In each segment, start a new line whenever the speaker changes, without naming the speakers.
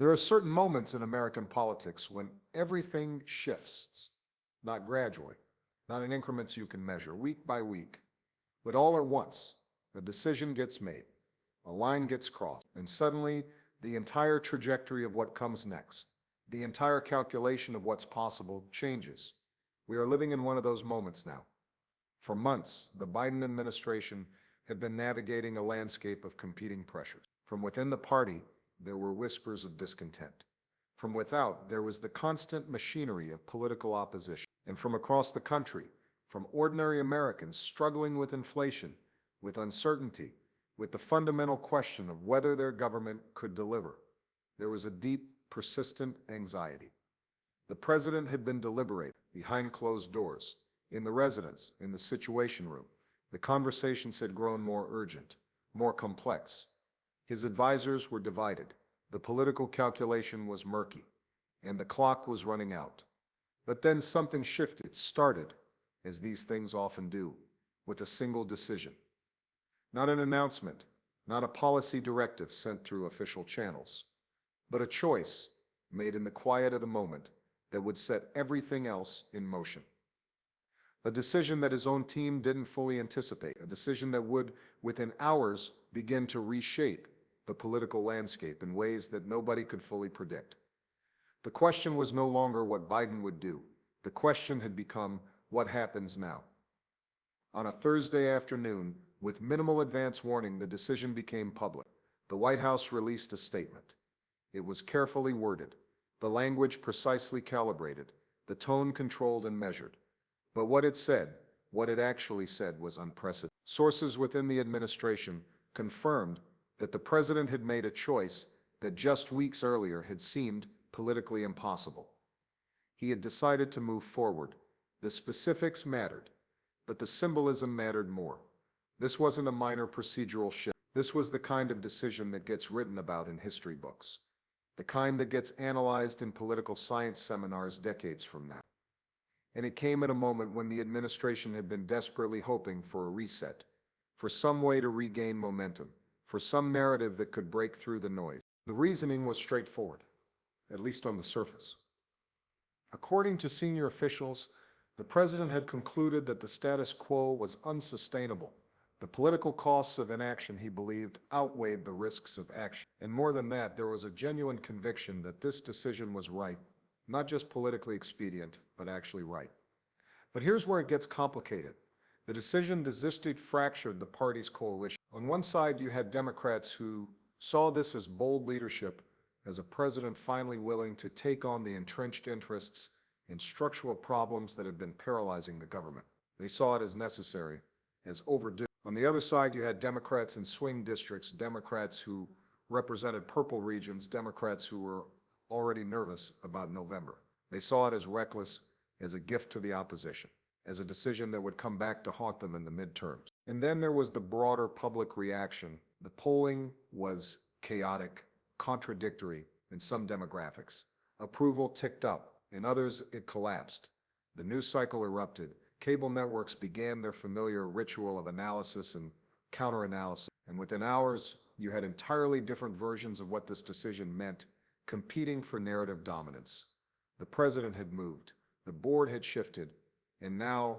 There are certain moments in American politics when everything shifts, not gradually, not in increments you can measure, week by week, but all at once. A decision gets made, a line gets crossed, and suddenly the entire trajectory of what comes next, the entire calculation of what's possible changes. We are living in one of those moments now. For months, the Biden administration had been navigating a landscape of competing pressures. From within the party, there were whispers of discontent. From without, there was the constant machinery of political opposition. And from across the country, from ordinary Americans struggling with inflation, with uncertainty, with the fundamental question of whether their government could deliver, there was a deep, persistent anxiety. The president had been deliberating behind closed doors, in the residence, in the Situation Room. The conversations had grown more urgent, more complex. His advisors were divided. The political calculation was murky, and the clock was running out. But then something shifted, started, as these things often do, with a single decision. Not an announcement, not a policy directive sent through official channels, but a choice made in the quiet of the moment that would set everything else in motion. A decision that his own team didn't fully anticipate, a decision that would, within hours, begin to reshape the political landscape in ways that nobody could fully predict. The question was no longer what Biden would do. The question had become what happens now. On a Thursday afternoon, with minimal advance warning, the decision became public. The White House released a statement. It was carefully worded, the language precisely calibrated, the tone controlled and measured. But what it said, what it actually said, was unprecedented. Sources within the administration confirmed that the president had made a choice that just weeks earlier had seemed politically impossible. He had decided to move forward. The specifics mattered, but the symbolism mattered more. This wasn't a minor procedural shift. This was the kind of decision that gets written about in history books, the kind that gets analyzed in political science seminars decades from now. And it came at a moment when the administration had been desperately hoping for a reset, for some way to regain momentum, for some narrative that could break through the noise. The reasoning was straightforward, at least on the surface. According to senior officials, the president had concluded that the status quo was unsustainable. The political costs of inaction, he believed, outweighed the risks of action. And more than that, there was a genuine conviction that this decision was right, not just politically expedient, but actually right. But here's where it gets complicated. The decision to desist fractured the party's coalition. On one side, you had Democrats who saw this as bold leadership, as a president finally willing to take on the entrenched interests and structural problems that had been paralyzing the government. They saw it as necessary, as overdue. On the other side, you had Democrats in swing districts, Democrats who represented purple regions, Democrats who were already nervous about November. They saw it as reckless, as a gift to the opposition, as a decision that would come back to haunt them in the midterms. And then there was the broader public reaction. The polling was chaotic, contradictory in some demographics. Approval ticked up, in others it collapsed. The news cycle erupted. Cable networks began their familiar ritual of analysis and counter-analysis. And within hours, you had entirely different versions of what this decision meant, competing for narrative dominance. The president had moved, the board had shifted, and now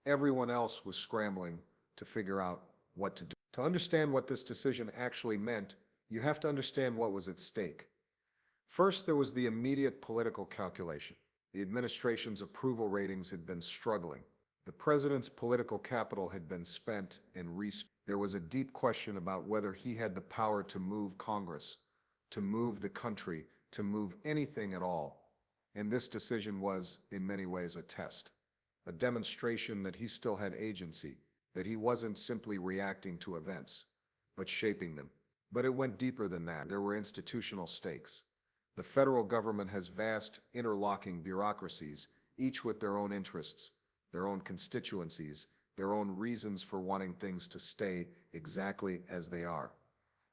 everyone else was scrambling to figure out what to do. To understand what this decision actually meant, you have to understand what was at stake. First, there was the immediate political calculation. The administration's approval ratings had been struggling. The president's political capital had been spent and respent. There was a deep question about whether he had the power to move Congress, to move the country, to move anything at all. And this decision was, in many ways, a test, a demonstration that he still had agency, that he wasn't simply reacting to events, but shaping them. But it went deeper than that. There were institutional stakes. The federal government has vast interlocking bureaucracies, each with their own interests, their own constituencies, their own reasons for wanting things to stay exactly as they are.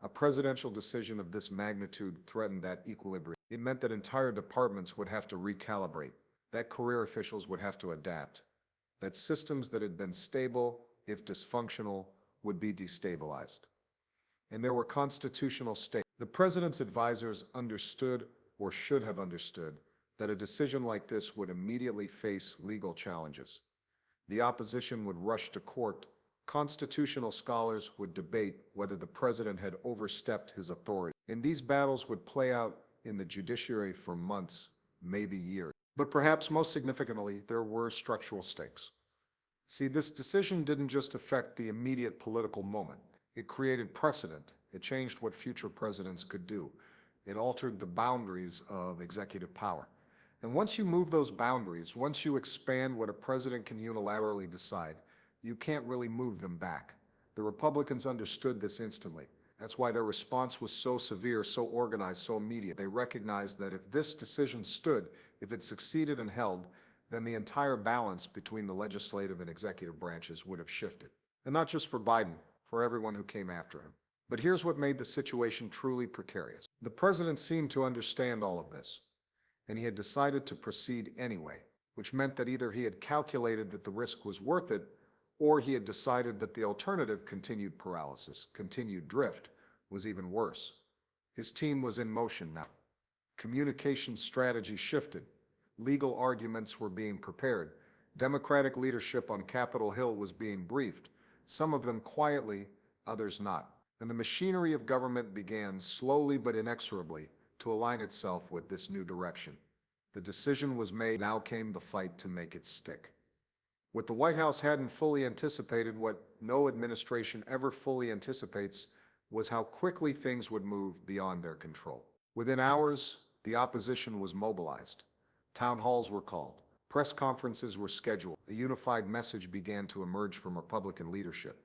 A presidential decision of this magnitude threatened that equilibrium. It meant that entire departments would have to recalibrate, that career officials would have to adapt, that systems that had been stable, if dysfunctional, would be destabilized. And there were constitutional stakes. The president's advisors understood, or should have understood, that a decision like this would immediately face legal challenges. The opposition would rush to court. Constitutional scholars would debate whether the president had overstepped his authority. And these battles would play out in the judiciary for months, maybe years. But perhaps most significantly, there were structural stakes. See, this decision didn't just affect the immediate political moment. It created precedent. It changed what future presidents could do. It altered the boundaries of executive power. And once you move those boundaries, once you expand what a president can unilaterally decide, you can't really move them back. The Republicans understood this instantly. That's why their response was so severe, so organized, so immediate. They recognized that if this decision stood, if it succeeded and held, then the entire balance between the legislative and executive branches would have shifted. And not just for Biden, for everyone who came after him. But here's what made the situation truly precarious. The president seemed to understand all of this, and he had decided to proceed anyway, which meant that either he had calculated that the risk was worth it, or he had decided that the alternative, continued paralysis, continued drift, was even worse. His team was in motion now. Communication strategy shifted. Legal arguments were being prepared. Democratic leadership on Capitol Hill was being briefed, some of them quietly, others not. And the machinery of government began slowly but inexorably to align itself with this new direction. The decision was made. Now came the fight to make it stick. What the White House hadn't fully anticipated, what no administration ever fully anticipates, was how quickly things would move beyond their control. Within hours, the opposition was mobilized. Town halls were called. Press conferences were scheduled. A unified message began to emerge from Republican leadership.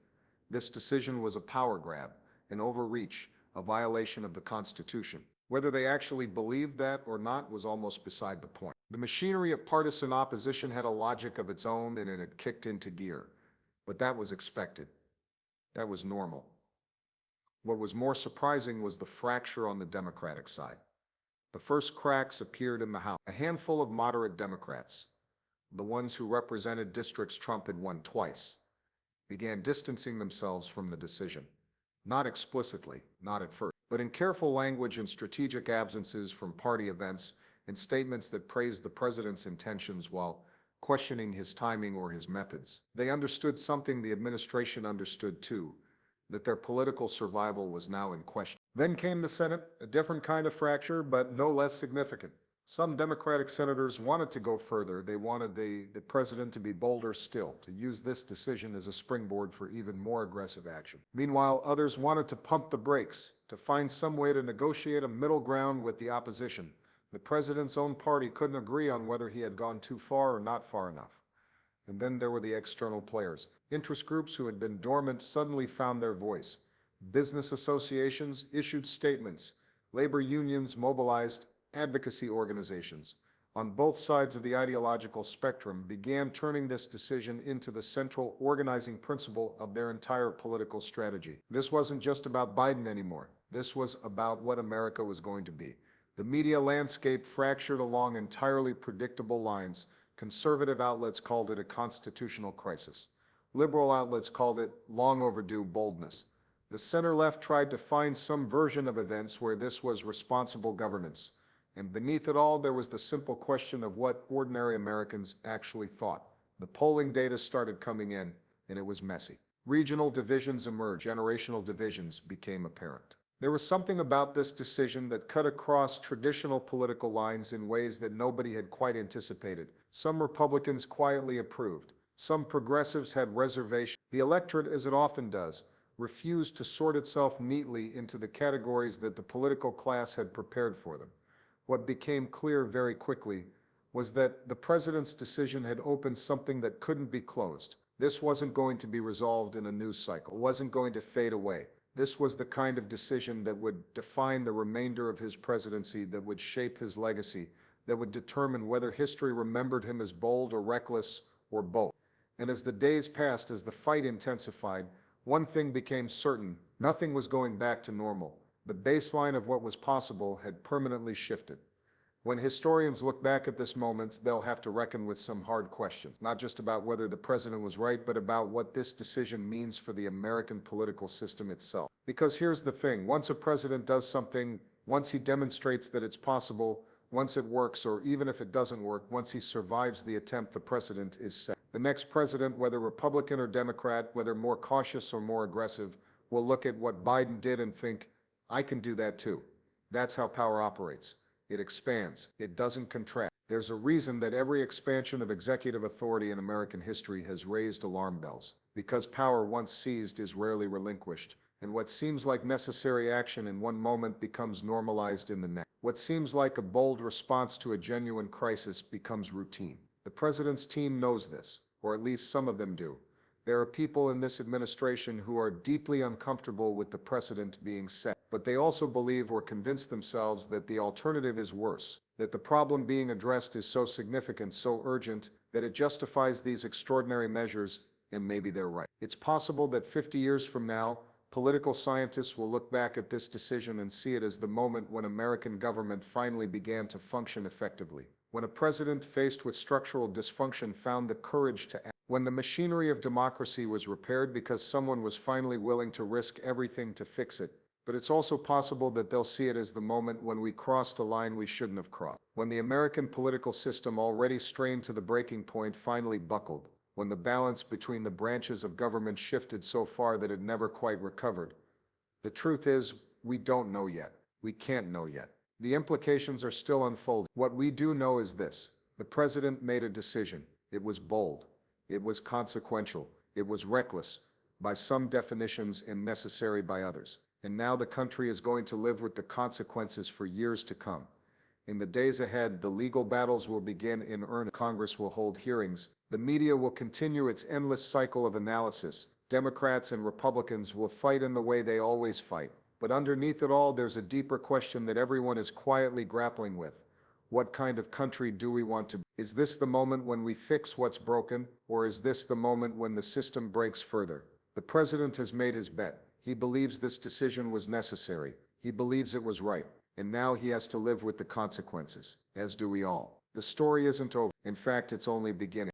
This decision was a power grab, an overreach, a violation of the Constitution. Whether they actually believed that or not was almost beside the point. The machinery of partisan opposition had a logic of its own, and it had kicked into gear. But that was expected. That was normal. What was more surprising was the fracture on the Democratic side. The first cracks appeared in the House. A handful of moderate Democrats, the ones who represented districts Trump had won twice, began distancing themselves from the decision. Not explicitly, not at first, but in careful language and strategic absences from party events and statements that praised the president's intentions while questioning his timing or his methods. They understood something the administration understood too, that their political survival was now in question. Then came the Senate, a different kind of fracture, but no less significant. Some Democratic senators wanted to go further. They wanted the president to be bolder still, to use this decision as a springboard for even more aggressive action. Meanwhile, others wanted to pump the brakes, to find some way to negotiate a middle ground with the opposition. The president's own party couldn't agree on whether he had gone too far or not far enough. And then there were the external players. Interest groups who had been dormant suddenly found their voice. Business associations issued statements. Labor unions mobilized. Advocacy organizations on both sides of the ideological spectrum began turning this decision into the central organizing principle of their entire political strategy. This wasn't just about Biden anymore. This was about what America was going to be. The media landscape fractured along entirely predictable lines. Conservative outlets called it a constitutional crisis. Liberal outlets called it long overdue boldness. The center-left tried to find some version of events where this was responsible governance. And beneath it all, there was the simple question of what ordinary Americans actually thought. The polling data started coming in, and it was messy. Regional divisions emerged. Generational divisions became apparent. There was something about this decision that cut across traditional political lines in ways that nobody had quite anticipated. Some Republicans quietly approved. Some progressives had reservations. The electorate, as it often does, refused to sort itself neatly into the categories that the political class had prepared for them. What became clear very quickly was that the president's decision had opened something that couldn't be closed. This wasn't going to be resolved in a news cycle. It wasn't going to fade away. This was the kind of decision that would define the remainder of his presidency, that would shape his legacy, that would determine whether history remembered him as bold or reckless or both. And as the days passed, as the fight intensified, one thing became certain: nothing was going back to normal. The baseline of what was possible had permanently shifted. When historians look back at this moment, they'll have to reckon with some hard questions, not just about whether the president was right, but about what this decision means for the American political system itself. Because here's the thing, once a president does something, once he demonstrates that it's possible, once it works, or even if it doesn't work, once he survives the attempt, the precedent is set. The next president, whether Republican or Democrat, whether more cautious or more aggressive, will look at what Biden did and think, I can do that too. That's how power operates. It expands. It doesn't contract. There's a reason that every expansion of executive authority in American history has raised alarm bells. Because power once seized is rarely relinquished, and what seems like necessary action in one moment becomes normalized in the next. What seems like a bold response to a genuine crisis becomes routine. The president's team knows this, or at least some of them do. There are people in this administration who are deeply uncomfortable with the precedent being set, but they also believe or convince themselves that the alternative is worse, that the problem being addressed is so significant, so urgent, that it justifies these extraordinary measures, and maybe they're right. It's possible that 50 years from now, political scientists will look back at this decision and see it as the moment when American government finally began to function effectively, when a president faced with structural dysfunction found the courage to act, when the machinery of democracy was repaired because someone was finally willing to risk everything to fix it. But it's also possible that they'll see it as the moment when we crossed a line we shouldn't have crossed, when the American political system, already strained to the breaking point, finally buckled, when the balance between the branches of government shifted so far that it never quite recovered. The truth is, we don't know yet. We can't know yet. The implications are still unfolding. What we do know is this: the president made a decision. It was bold. It was consequential. It was reckless by some definitions and necessary by others. And now the country is going to live with the consequences for years to come. In the days ahead, the legal battles will begin in earnest. Congress will hold hearings. The media will continue its endless cycle of analysis. Democrats and Republicans will fight in the way they always fight. But underneath it all, there's a deeper question that everyone is quietly grappling with. What kind of country do we want to be? Is this the moment when we fix what's broken, or is this the moment when the system breaks further? The president has made his bet. He believes this decision was necessary. He believes it was right. And now he has to live with the consequences, as do we all. The story isn't over. In fact, it's only beginning.